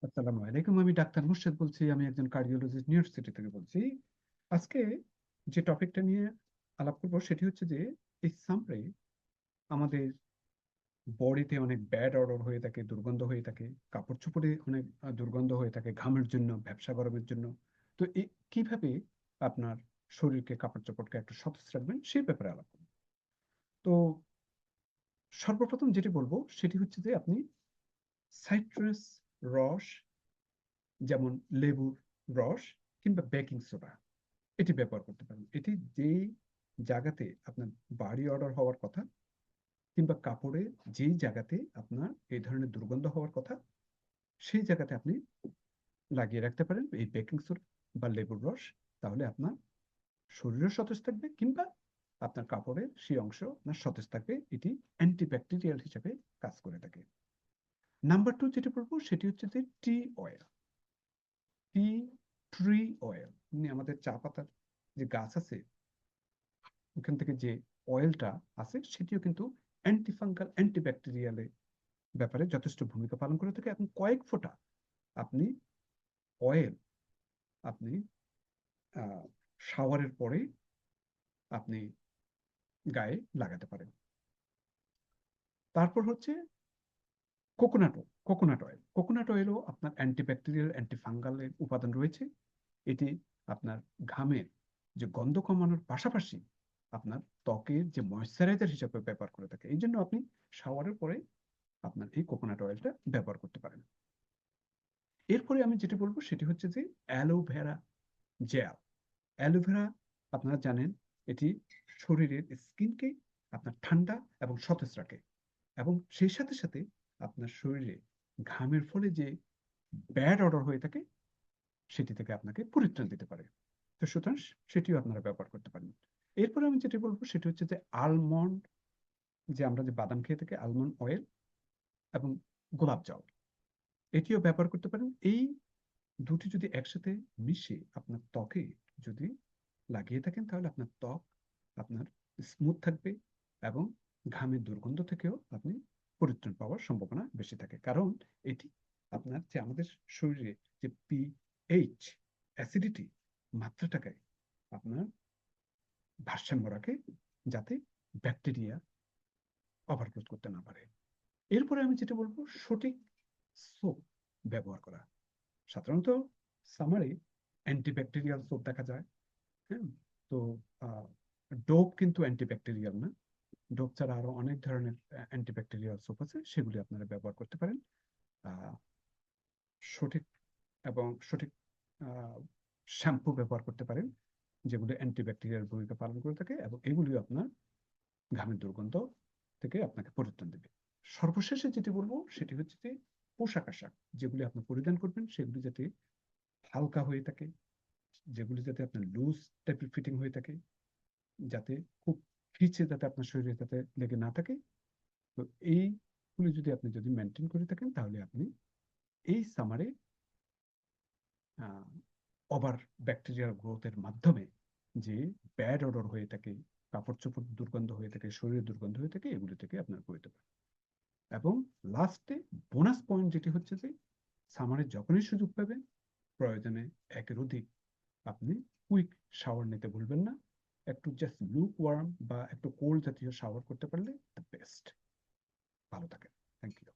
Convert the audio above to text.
আসসালামু আলাইকুম। আমি ডাক্তার মুর্শেদ বলছি। আমি একজন কার্ডিওলজিস্ট, নিউ ইয়র্ক সিটি থেকে বলছি। আজকে যে টপিকটা নিয়ে আলাপ করব সেটি হচ্ছে যে এই সামরে আমাদের বডিতে অনেক ব্যাড অডর হয়ে থাকে, দুর্গন্ধ হয়ে থাকে, কাপড় চোপড়ে অনেক দুর্গন্ধ হয়ে থাকে ঘামের জন্য, ব্যবসা গরমের জন্য। তো এই কিভাবে আপনার শরীরকে, কাপড় চোপড়কে একটু সতেজ রাখবেন সেই ব্যাপারে আলাপ করব। তো সর্বপ্রথম যেটি বলবো সেটি হচ্ছে যে আপনি সাইট্রাস রস, যেমন লেবুর রস কিংবা বেকিং সোডা, এটি ব্যবহার করতে পারেন। এটি যে জায়গাতে আপনার বাড়ি অর্ডার হওয়ার কথা কিংবা কাপড়ে যেই জায়গাতে আপনার এই ধরনের দুর্গন্ধ হওয়ার কথা, সেই জায়গাতে আপনি লাগিয়ে রাখতে পারেন এই বেকিং সোডা বা লেবুর রস। তাহলে আপনার শরীরও সতেজ থাকবে কিংবা আপনার কাপড়ের সেই অংশ আপনার সতেজ থাকবে। এটি অ্যান্টিব্যাকটেরিয়াল হিসেবে কাজ করে থাকে। নাম্বার 2 যেটি বলবো সেটি হচ্ছে যে টি অয়েল। টি ট্রি অয়েল, মানে আমাদের চা পাতার যে গাছ আছে ওখান থেকে যে অয়েলটা আছে সেটিও কিন্তু অ্যান্টিফাঙ্গাল, অ্যান্টিব্যাকটেরিয়ালের ব্যাপারে যথেষ্ট ভূমিকা পালন করে থাকে। এবং কয়েক ফোঁটা আপনি অয়েল আপনি শাওয়ারের পরে আপনি গায়ে লাগাতে পারেন। তারপর হচ্ছে কোকোনাট অয়েল। কোকোনাট অয়েলও আপনার অ্যান্টিব্যাকটেরিয়াল, অ্যান্টিফাঙ্গালের উপাদান রয়েছে। এটি আপনার ঘামের যে গন্ধ কমানোর পাশাপাশি আপনার ত্বকের যে ময়েশ্চারাইজার হিসেবে ব্যবহার করে থাকে। এই জন্য আপনি শাওয়ারের পরে আপনার এই কোকোনাট অয়েলটা ব্যবহার করতে পারেন। এরপরে আমি যেটি বলবো সেটি হচ্ছে যে অ্যালোভেরা জেল। অ্যালোভেরা আপনারা জানেন এটি শরীরের স্কিনকে আপনার ঠান্ডা এবং সতেজ রাখে, এবং সেই সাথে সাথে আপনার শরীরে ঘামের ফলে যে ব্যাড অর্ডার হয়ে থাকে সেটি থেকে আপনাকে পরিত্রাণ দিতে পারে। তো সুতরাং সেটিও আপনারা ব্যবহার করতে পারেন। এরপরে আমি যেটি বলবো সেটি হচ্ছে যে আলমন্ড, যে আমরা যে বাদাম খেয়ে থাকি, আলমন্ড অয়েল এবং গোলাপ জল, এটিও ব্যবহার করতে পারেন। এই দুটি যদি একসাথে মিশে আপনার ত্বকে যদি লাগিয়ে থাকেন তাহলে আপনার ত্বক আপনার স্মুথ থাকবে এবং ঘামের দুর্গন্ধ থেকেও আপনি পরিত্রাণ পাওয়ার সম্ভাবনা বেশি থাকে। কারণ এটি আপনার যে আমাদের শরীরে যে পিএইচ, অ্যাসিডিটি মাত্রাটাকে আপনার ভারসাম্য রাখে, যাতে ব্যাকটেরিয়া ওভারগ্রোথ করতে না পারে। এরপরে আমি যেটা বলবো সঠিক সোপ ব্যবহার করা। সাধারণত সামারে অ্যান্টিব্যাকটেরিয়াল সোপ দেখা যায়। হ্যাঁ, তো ডোপ কিন্তু অ্যান্টিব্যাকটেরিয়াল না। ডোপ ছাড়া আরো অনেক ধরনের অ্যান্টিব্যাকটেরিয়াল সোপ আছে, সেগুলি আপনারা ব্যবহার করতে পারেন। আহ, সঠিক সঠিক শ্যাম্পু ব্যবহার করতে পারেন যেগুলি অ্যান্টিব্যাকটেরিয়াল ভূমিকা পালন করে থাকে, এবং এগুলিও আপনার ঘামের দুর্গন্ধ থেকে আপনাকে পরিত্রাণ দেবে। সর্বশেষে যেটি বলবো সেটি হচ্ছে যে পোশাক আশাক যেগুলি আপনি পরিধান করবেন সেগুলি যাতে হালকা হয়ে থাকে, যেগুলি যাতে আপনার লুজ টাইপের ফিটিং হয়ে থাকে, যাতে খুব খিচে যাতে আপনার শরীরে যাতে লেগে না থাকে। তো এইগুলি যদি মেনটেন করে থাকেন তাহলে আপনি এই সামারে ওভার ব্যাকটেরিয়াল গ্রোথের মাধ্যমে যে ব্যাড অডর হয়ে থাকে, কাপড় চোপড় দুর্গন্ধ হয়ে থাকে, শরীরের দুর্গন্ধ হয়ে থাকে, এগুলি থেকে আপনার পরিতে পারেন। এবং লাস্টে বোনাস পয়েন্ট যেটি হচ্ছে যে সামারে যখনই সুযোগ পাবেন প্রয়োজনে একের অধিক আপনি কুইক শাওয়ার নিতে ভুলবেন না। একটু জাস্ট লুক ওয়ার্ম বা একটু কোল্ড জাতীয় শাওয়ার করতে পারলে দ্য বেস্ট। ভালো থাকেন। Thank you.